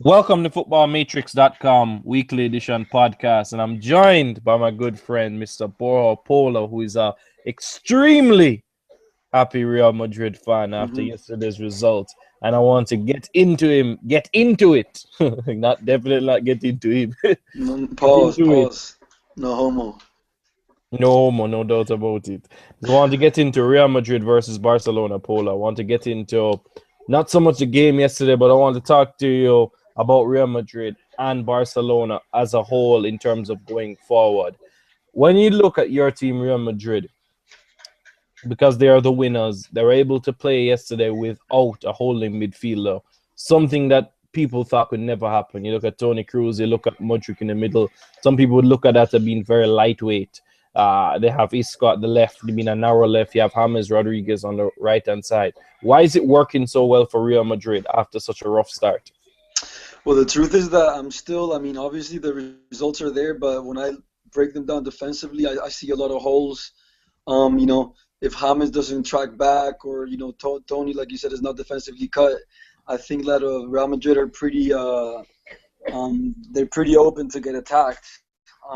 Welcome to footballmatrix.com weekly edition podcast, and I'm joined by my good friend Mr. Borja Polo, who is a extremely happy Real Madrid fan after hmm yesterday's result. And I want to get into it. Definitely not get into him. Get Pause, into it. pause. No homo. No doubt about it. I want to get into Real Madrid versus Barcelona, Polo. I want to get into not so much the game yesterday, but I want to talk to you about Real Madrid and Barcelona as a whole in terms of going forward. When you look at your team, Real Madrid, because they are the winners, they're able to play yesterday without a holding midfielder, something that people thought could never happen. You look at Toni Kroos, you look at Modric in the middle. Some people would look at that as being very lightweight. They have Isco at the left, they mean a narrow left. You have James Rodriguez on the right hand side. Why is it working so well for Real Madrid after such a rough start? Well, the truth is that obviously the results are there, but when I break them down defensively, I see a lot of holes. If James doesn't track back or, Tony, like you said, is not defensively cut, I think that Real Madrid are they're pretty open to get attacked.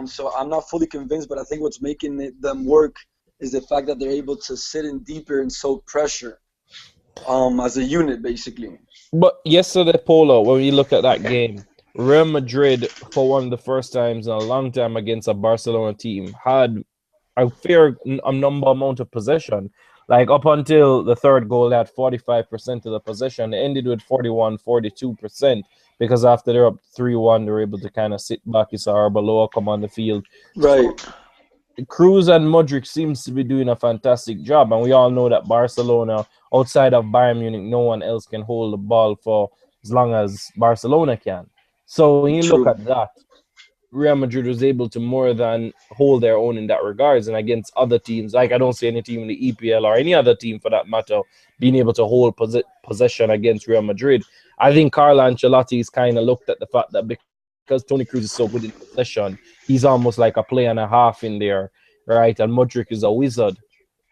So I'm not fully convinced, but I think what's making them work is the fact that they're able to sit in deeper and soak pressure as a unit, basically. But yesterday, Polo, when you look at that game, Real Madrid, for one of the first times in a long time against a Barcelona team, had a fair number amount of possession. Like up until the third goal, they had 45% of the possession. They ended with 41, 42% because after they're up 3-1, they're able to kind of sit back. You saw Arbeloa come on the field. So Right. Cruz and Modric seems to be doing a fantastic job, and we all know that Barcelona, outside of Bayern Munich, no one else can hold the ball for as long as Barcelona can. So when you look True. at that, Real Madrid was able to more than hold their own in that regards, and against other teams, like I don't see any team in the EPL or any other team for that matter being able to hold possession against Real Madrid. I think Carlo Ancelotti's kind of looked at the fact that because Toni Kroos is so good in possession, he's almost like a play and a half in there, right? And Modric is a wizard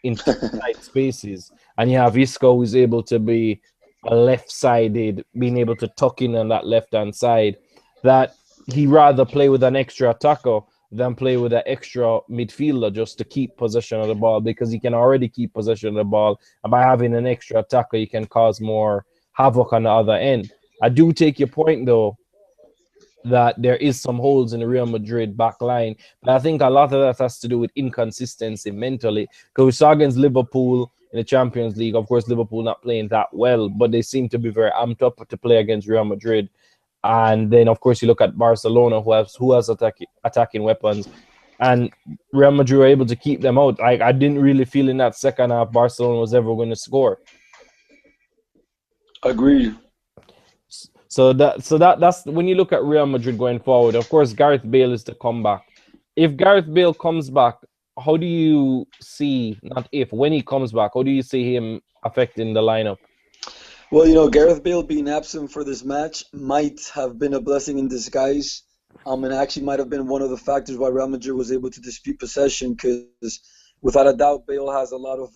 in tight spaces, and you have Isco who's able to be a left-sided, being able to tuck in on that left-hand side. That he rather play with an extra attacker than play with an extra midfielder just to keep possession of the ball because he can already keep possession of the ball. And by having an extra attacker, you can cause more havoc on the other end. I do take your point though that there is some holes in the Real Madrid back line, but I think a lot of that has to do with inconsistency mentally. Because we saw against Liverpool in the Champions League, of course, Liverpool not playing that well, but they seem to be very amped up to play against Real Madrid. And then, of course, you look at Barcelona, who has attacking weapons, and Real Madrid were able to keep them out. I didn't really feel in that second half Barcelona was ever going to score. Agreed. So that's when you look at Real Madrid going forward. Of course, Gareth Bale is the comeback. If Gareth Bale comes back, how do you see, not if, when he comes back, how do you see him affecting the lineup? Well, Gareth Bale being absent for this match might have been a blessing in disguise. And actually might have been one of the factors why Real Madrid was able to dispute possession because without a doubt, Bale has a lot of,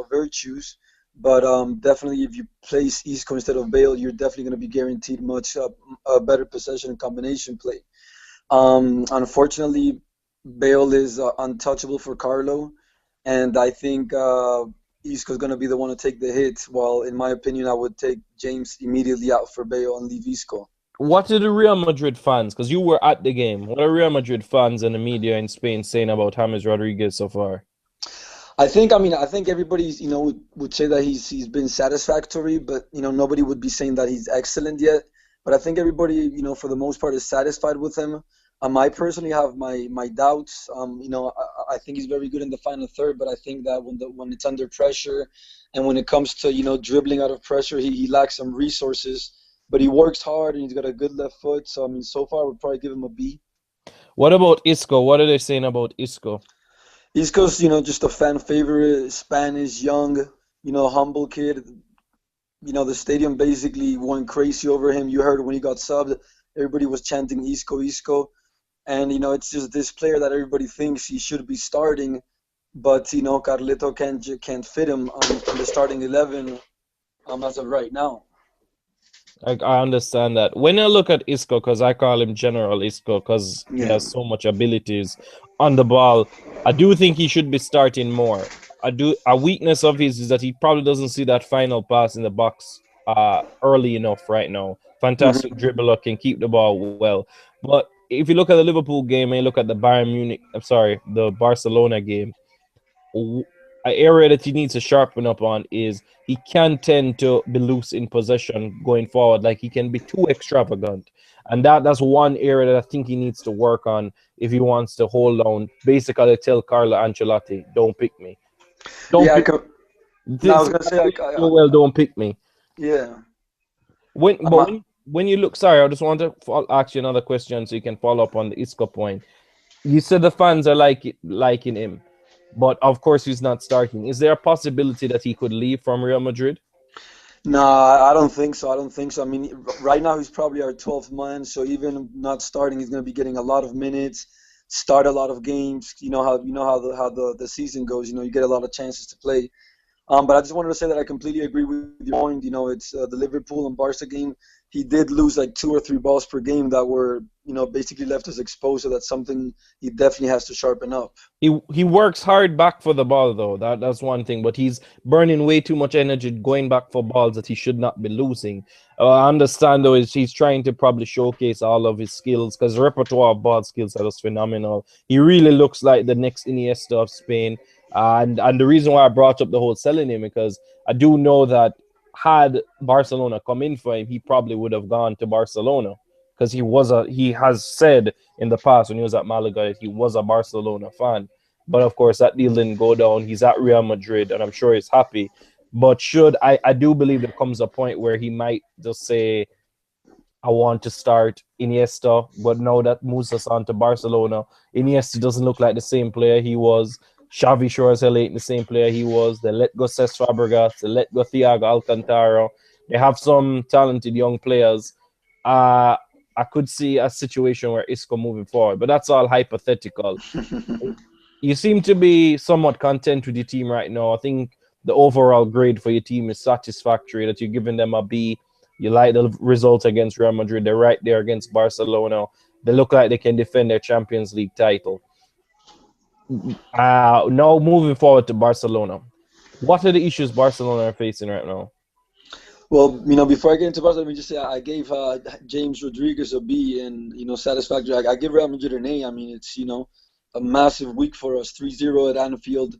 virtues. But definitely if you place Isco instead of Bale, you're definitely going to be guaranteed much a better possession and combination play. Unfortunately, Bale is untouchable for Carlo, and I think Isco's going to be the one to take the hit. While in my opinion, I would take James immediately out for Bale and leave Isco. What are the Real Madrid fans, because you were at the game, what are Real Madrid fans and the media in Spain saying about James Rodriguez so far? I think everybody's, would say that he's been satisfactory, but nobody would be saying that he's excellent yet. But I think everybody, for the most part, is satisfied with him. I personally have my doubts. I think he's very good in the final third, but I think that when it's under pressure, and when it comes to dribbling out of pressure, he lacks some resources. But he works hard and he's got a good left foot. So so far we'd probably give him a B. What about Isco? What are they saying about Isco? Isco's, just a fan favorite, Spanish, young, humble kid. The stadium basically went crazy over him. You heard when he got subbed, everybody was chanting Isco, Isco. And, it's just this player that everybody thinks he should be starting. But, Carleto can't fit him in the starting 11 as of right now. I understand that. When I look at Isco, because I call him General Isco, because he Yeah. has so much abilities on the ball, I do think he should be starting more. I do. A weakness of his is that he probably doesn't see that final pass in the box early enough right now. Fantastic Hmm. dribbler, can keep the ball well. But if you look at the Liverpool game and you look at the Bayern Munich, I'm sorry, the Barcelona game, an area that he needs to sharpen up on is he can tend to be loose in possession going forward. Like he can be too extravagant, and that's one area that I think he needs to work on if he wants to hold on. Basically, tell Carlo Ancelotti, "Don't pick me. Don't Yeah, pick no, I this. was gonna say, I play so well. Don't pick me." yeah. When I'm, but when you look, sorry, I just want to ask you another question so you can follow up on the Isco point. You said the fans are liking him, but of course he's not starting. Is there a possibility that he could leave from Real Madrid? No, I don't think so. I don't think so. I mean, right now he's probably our 12th man, so even not starting, he's going to be getting a lot of minutes, start a lot of games. You know how the season goes. You know, you get a lot of chances to play. But I just wanted to say that I completely agree with your point. You know, it's the Liverpool and Barca game. He did lose like 2 or 3 balls per game that were, basically left us exposed. So that's something he definitely has to sharpen up. He works hard back for the ball though. That's one thing, but he's burning way too much energy going back for balls that he should not be losing. I understand though is he's trying to probably showcase all of his skills because the repertoire of ball skills are just phenomenal. He really looks like the next Iniesta of Spain. And the reason why I brought up the whole selling him because I do know that had Barcelona come in for him, he probably would have gone to Barcelona because he has said in the past when he was at Malaga that he was a Barcelona fan. But of course, that deal didn't go down. He's at Real Madrid, and I'm sure he's happy. But I do believe there comes a point where he might just say, I want to start Iniesta, but now that moves us on to Barcelona. Iniesta doesn't look like the same player he was. Xavi sure as hell ain't the same player he was. They let go Cesc Fabregas. They let go Thiago Alcantara. They have some talented young players. Uh, I could see a situation where Isco moving forward, but that's all hypothetical. You seem to be somewhat content with your team right now. I think the overall grade for your team is satisfactory, that you're giving them a B. You like the result against Real Madrid. They're right there against Barcelona. They look like they can defend their Champions League title. Now moving forward to Barcelona. What are the issues Barcelona are facing right now? Well, before I get into Barca, let me just say I gave James Rodriguez a B, and satisfactory. I give Real Madrid an A. I mean, it's a massive week for us. 3-0 at Anfield,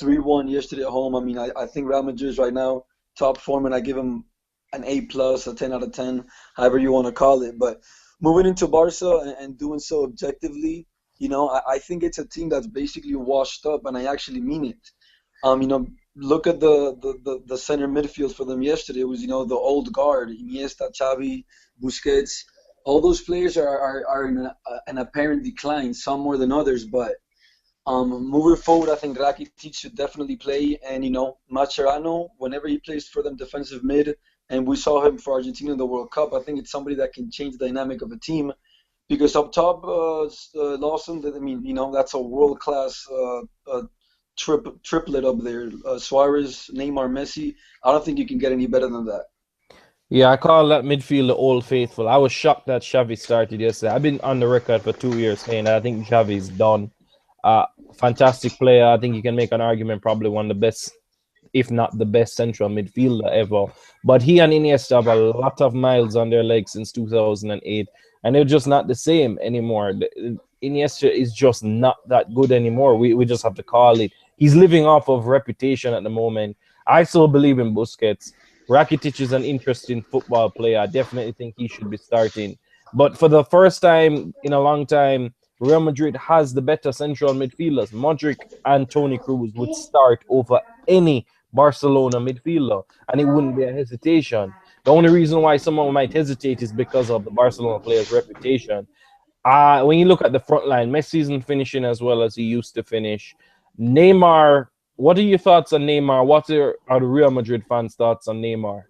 3-1 yesterday at home. I mean, I think Real Madrid is right now top form, and I give them an A plus, a 10 out of 10, however you want to call it. But moving into Barca and doing so objectively, I think it's a team that's basically washed up, and I actually mean it. Look at the center midfield for them yesterday. It was the old guard: Iniesta, Xavi, Busquets. All those players are in an apparent decline, some more than others. But moving forward, I think Rakitic should definitely play, and Mascherano, whenever he plays for them defensive mid, and we saw him for Argentina in the World Cup. I think it's somebody that can change the dynamic of a team. Because up top, Lawson, I mean, that's a world class triplet up there. Suarez, Neymar, Messi. I don't think you can get any better than that. Yeah, I call that midfield the old faithful. I was shocked that Xavi started yesterday. I've been on the record for 2 years saying that I think Xavi's done. Fantastic player. I think you can make an argument, probably one of the best, if not the best central midfielder ever. But he and Iniesta have a lot of miles on their legs since 2008, and they're just not the same anymore. Iniesta is just not that good anymore. We just have to call it. He's living off of reputation at the moment. I still believe in Busquets. Rakitic is an interesting football player. I definitely think he should be starting. But for the first time in a long time, Real Madrid has the better central midfielders. Modric and Toni Kroos would start over any Barcelona midfielder, and it wouldn't be a hesitation. The only reason why someone might hesitate is because of the Barcelona player's reputation. When you look at the front line, Messi isn't finishing as well as he used to finish. Neymar, what are your thoughts on Neymar? Are the Real Madrid fans' thoughts on Neymar?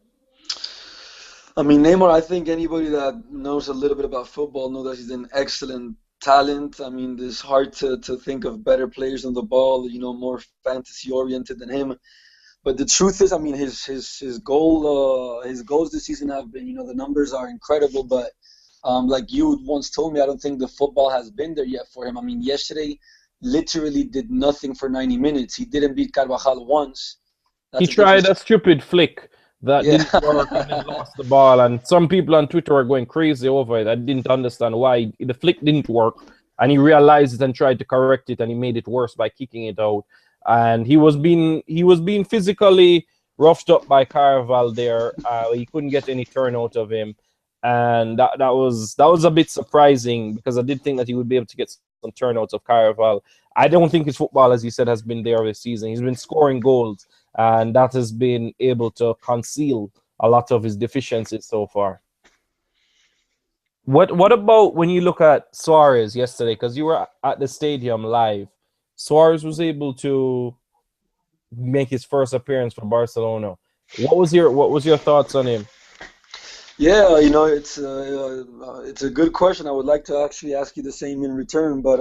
I mean, Neymar, I think anybody that knows a little bit about football knows that he's an excellent talent. I mean, it's hard to think of better players on the ball, more fantasy oriented than him. But the truth is, I mean, his goals this season have been, the numbers are incredible. But like you once told me, I don't think the football has been there yet for him. I mean, yesterday literally did nothing for 90 minutes. He didn't beat Carvajal once. He That's a tried difference. a stupid flick that Yeah. didn't work and then lost the ball. And some people on Twitter were going crazy over it. I didn't understand why the flick didn't work. And he realized it and tried to correct it, and he made it worse by kicking it out. And he was being physically roughed up by Carval there. He couldn't get any turn out of him, and that was a bit surprising because I did think that he would be able to get some turnouts of Carval. I don't think his football, as you said, has been there this season. He's been scoring goals, and that has been able to conceal a lot of his deficiencies so far. What about when you look at Suarez yesterday? Because you were at the stadium live. Suarez was able to make his first appearance for Barcelona. What was your thoughts on him? Yeah, it's a good question. I would like to actually ask you the same in return, but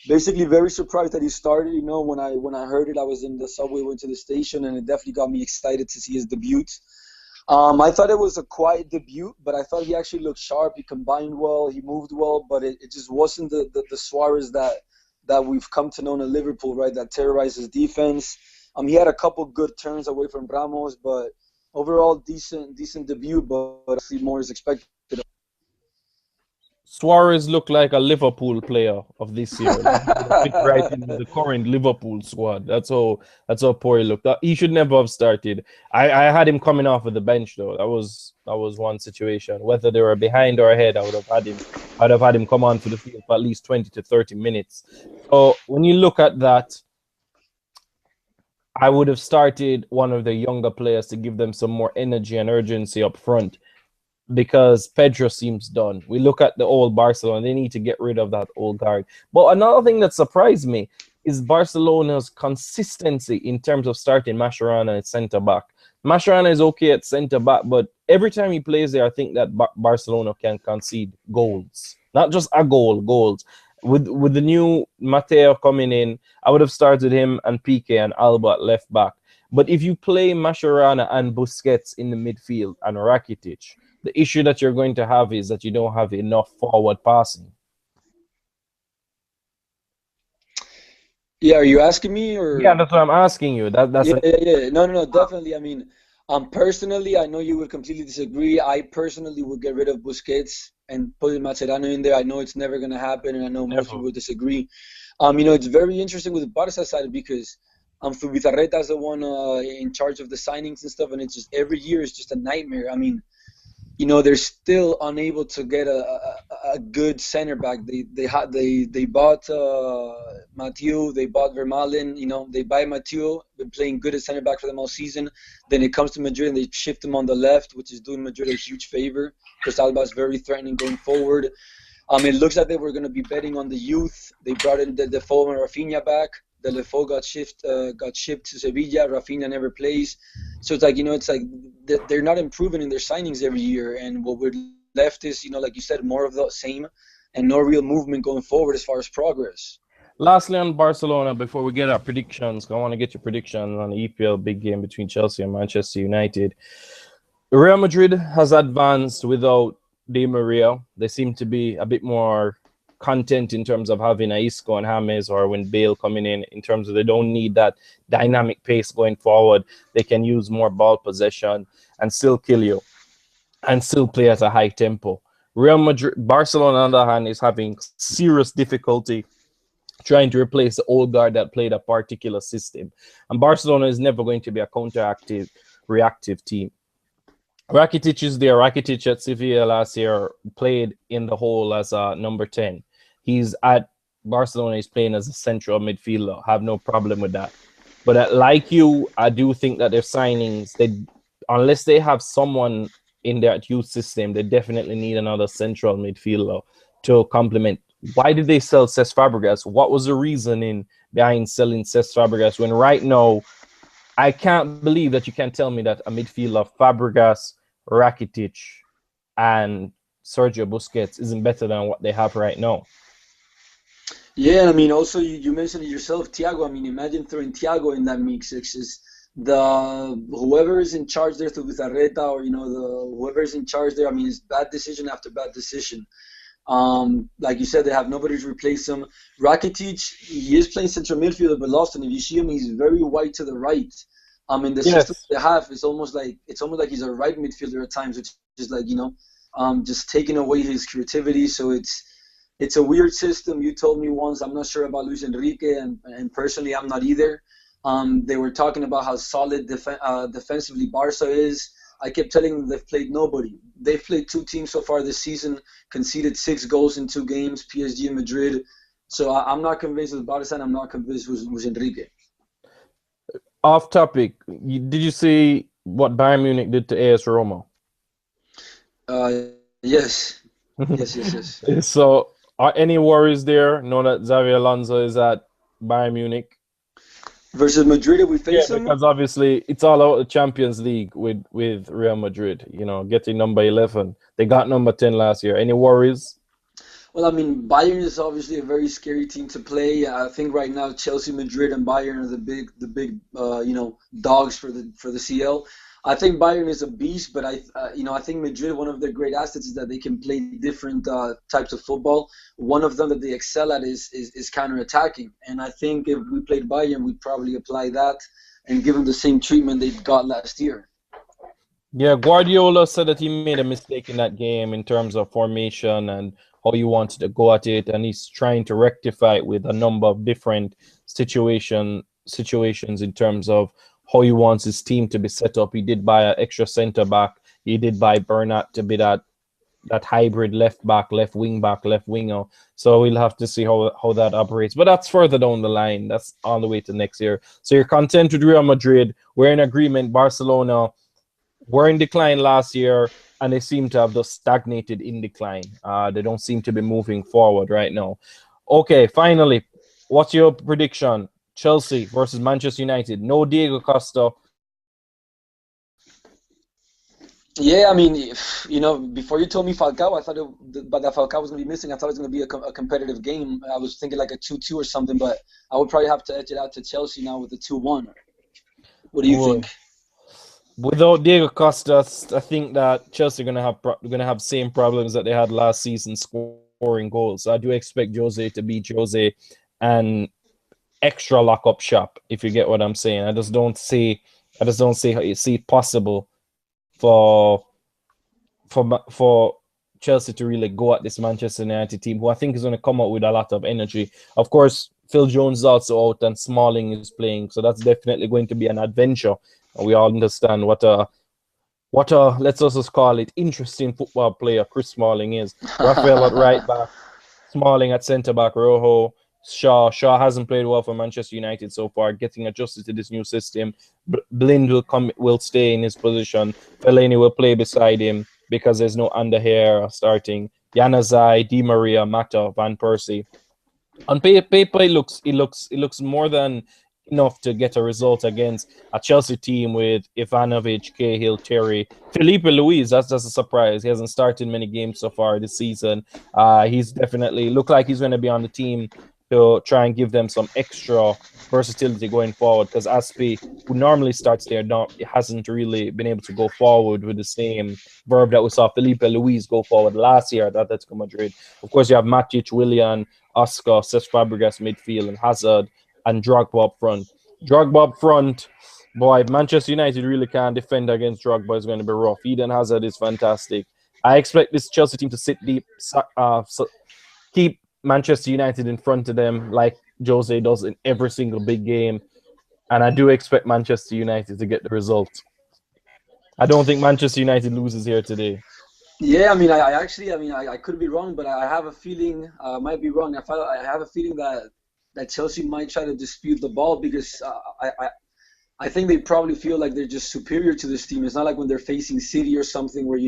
basically very surprised that he started. When I heard it, I was in the subway, went to the station, and it definitely got me excited to see his debut. I thought it was a quiet debut, but I thought he actually looked sharp. He combined well, he moved well, but it just wasn't the Suarez that we've come to know in Liverpool, right? That terrorizes defense. He had a couple good turns away from Ramos, but overall decent debut, but obviously more is expected. Suarez looked like a Liverpool player of this year. Like he would have fit right in with the current Liverpool squad. That's how poor he looked. He should never have started. I had him coming off of the bench though. That was one situation. Whether they were behind or ahead, I'd have had him come on for the field for at least 20 to 30 minutes. So when you look at that, I would have started one of the younger players to give them some more energy and urgency up front because Pedro seems done. We look at the old Barcelona, they need to get rid of that old guard. But another thing that surprised me is Barcelona's consistency in terms of starting Mascherano at centre back. Mascherano is okay at centre back, but every time he plays there, I think that Barcelona can concede goals. Not just a goal, goals. With the new Mateo coming in, I would have started him and Pique and Alba at left back. But if you play Mascherano and Busquets in the midfield and Rakitic, the issue that you're going to have is that you don't have enough forward passing. Yeah, are you asking me Yeah, or? that's what I'm asking you. That's Yeah, an yeah, yeah. No, no, no, definitely. I mean, personally, I know you would completely disagree. I personally would get rid of Busquets and put Mascherano in there. I know it's never going to happen, and I know most never. people would disagree. It's very interesting with the Barca side because Zubizarreta's the one in charge of the signings and stuff, and it's just every year is just a nightmare. I mean, they're still unable to get a good center back. They bought Mathieu, they bought Vermaelen. They buy Mathieu, been playing good at center back for them all season. Then it comes to Madrid and they shift him on the left, which is doing Madrid a huge favor because Alba is very threatening going forward. It looks like they were going to be betting on the youth. They brought in the Defoe and Rafinha back. The Defoe got shipped to Sevilla. Rafinha never plays. So it's like they're not improving in their signings every year. And what we're left is, like you said, more of the same and no real movement going forward as far as progress. Lastly, on Barcelona, before we get our predictions, I want to get your predictions on the EPL big game between Chelsea and Manchester United. Real Madrid has advanced without Di Maria. They seem to be a bit more content in terms of having Isco and James or when Bale coming in terms of they don't need that dynamic pace going forward. They can use more ball possession and still kill you and still play at a high tempo. Barcelona, on the other hand, is having serious difficulty trying to replace the old guard that played a particular system. And Barcelona is never going to be a counteractive, reactive team. Rakitic is there. Rakitic at Sevilla last year played in the hole as a number 10. He's at Barcelona, he's playing as a central midfielder. Have no problem with that. But like you, I do think that their signings, unless they have someone in their youth system, they definitely need another central midfielder to complement. Why did they sell Cesc Fabregas? What was the reasoning behind selling Cesc Fabregas when right now I can't believe that you can tell me that a midfielder Fabregas, Rakitic, and Sergio Busquets isn't better than what they have right now. Yeah, and I mean, also you mentioned it yourself, Thiago. I mean, imagine throwing Thiago in that mix. It's just the whoever is in charge there, through Bizarreta, or the whoever's in charge there. I mean, it's bad decision after bad decision. Like you said, they have nobody to replace him. Rakitic, he is playing central midfielder, but lost, and if you see him, he's very wide to the right. In the system Yes. they have, it's almost like he's a right midfielder at times, which is like just taking away his creativity. So it's a weird system. You told me once, I'm not sure about Luis Enrique, and personally, I'm not either. They were talking about how solid defensively Barca is. I kept telling them they've played nobody. They've played two teams so far this season, conceded 6 goals in 2 games, PSG and Madrid. So I'm not convinced with Barca, and I'm not convinced with Enrique. Off topic, did you see what Bayern Munich did to AS Roma? Yes, yes, yes, yes. So, are any worries there? Know that Xavi Alonso is at Bayern Munich. Versus Madrid, if we Yeah, face them. because obviously it's all about the Champions League with Real Madrid. Getting number 11. They got number 10 last year. Any worries? Well, I mean, Bayern is obviously a very scary team to play. I think right now Chelsea, Madrid, and Bayern are the big dogs for the CL. I think Bayern is a beast, but I think Madrid, one of their great assets is that they can play different types of football. One of them that they excel at is counter-attacking, and I think if we played Bayern, we'd probably apply that and give them the same treatment they got last year. Yeah, Guardiola said that he made a mistake in that game in terms of formation and how he wanted to go at it, and he's trying to rectify it with a number of different situations in terms of how he wants his team to be set up. He did buy an extra centre back. He did buy Bernat to be that hybrid left back, left wing back, left winger. So we'll have to see how that operates. But that's further down the line. That's all the way to next year. So you're content with Real Madrid. We're in agreement. Barcelona were in decline last year, and they seem to have just stagnated in decline. They don't seem to be moving forward right now. Okay, finally, what's your prediction? Chelsea versus Manchester United. No Diego Costa. Yeah, I mean, before you told me Falcao, I thought but that Falcao was going to be missing. I thought it was going to be a competitive game. I was thinking like a 2-2 or something, but I would probably have to edge it out to Chelsea now with a 2-1. What do you Boy. think? Without Diego Costa, I think that Chelsea are gonna have same problems that they had last season scoring goals. So I do expect Jose to be Jose and extra lock up shop, if you get what I'm saying. I just don't see how you see it possible for Chelsea to really go at this Manchester United team, who I think is going to come out with a lot of energy. Of course, Phil Jones is also out and Smalling is playing, so that's definitely going to be an adventure. And we all understand what a let's just call it interesting football player Chris Smalling is. Raphael at right back, Smalling at centre back, Rojo, Shaw hasn't played well for Manchester United so far, getting adjusted to this new system. Blind will stay in his position. Fellaini will play beside him because there's no Underhair starting. Januzaj, Di Maria, Mata, Van Persie. On paper, it looks more than enough to get a result against a Chelsea team with Ivanovic, Cahill, Terry, Felipe Luis. That's just a surprise. He hasn't started many games so far this season. He's definitely looked like he's going to be on the team to try and give them some extra versatility going forward, because Aspi, who normally starts there, hasn't really been able to go forward with the same verb that we saw Felipe Luis go forward last year at Atletico Madrid. Of course, you have Matic, Willian, Oscar, Cesc Fabregas midfield, and Hazard and Drogba up front. Drogba up front, boy, Manchester United really can't defend against Drogba. It's going to be rough. Eden Hazard is fantastic. I expect this Chelsea team to sit deep, keep Manchester United in front of them like Jose does in every single big game. And I do expect Manchester United to get the result. I don't think Manchester United loses here today. Yeah, I mean, I could be wrong, but I have a feeling, I might be wrong. I have a feeling that Chelsea might try to dispute the ball, because I think they probably feel like they're just superior to this team. It's not like when they're facing City or something where,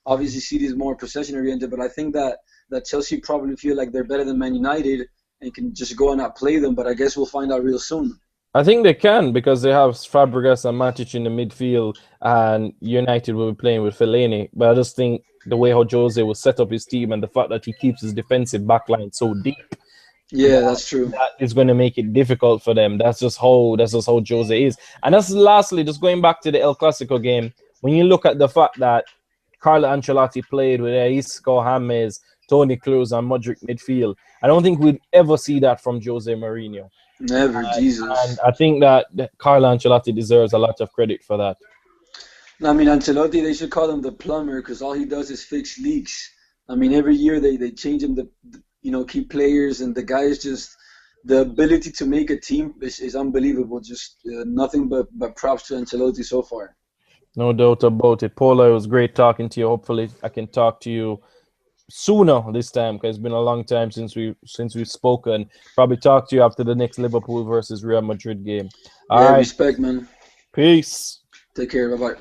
obviously City is more possession oriented, but I think that Chelsea probably feel like they're better than Man United and can just go and outplay them. But I guess we'll find out real soon. I think they can, because they have Fabregas and Matic in the midfield, and United will be playing with Fellaini. But I just think the way how Jose will set up his team and the fact that he keeps his defensive backline so deep, Yeah, that's true. that is going to make it difficult for them. That's just how Jose is. And that's lastly, just going back to the El Clasico game. When you look at the fact that Carlo Ancelotti played with Isco, James, Toni Kroos, and Modric midfield, I don't think we'd ever see that from Jose Mourinho. Never, And Jesus. I think that Carlo Ancelotti deserves a lot of credit for that. I mean, Ancelotti, they should call him the plumber because all he does is fix leaks. I mean, every year they change him key players, and the guy is just the ability to make a team is unbelievable. Just nothing but props to Ancelotti so far. No doubt about it. Paula, it was great talking to you. Hopefully, I can talk to you sooner this time because it's been a long time since we've spoken. Probably talk to you after the next Liverpool versus Real Madrid game. All Yeah, right, respect, man. peace. Take care. Bye bye.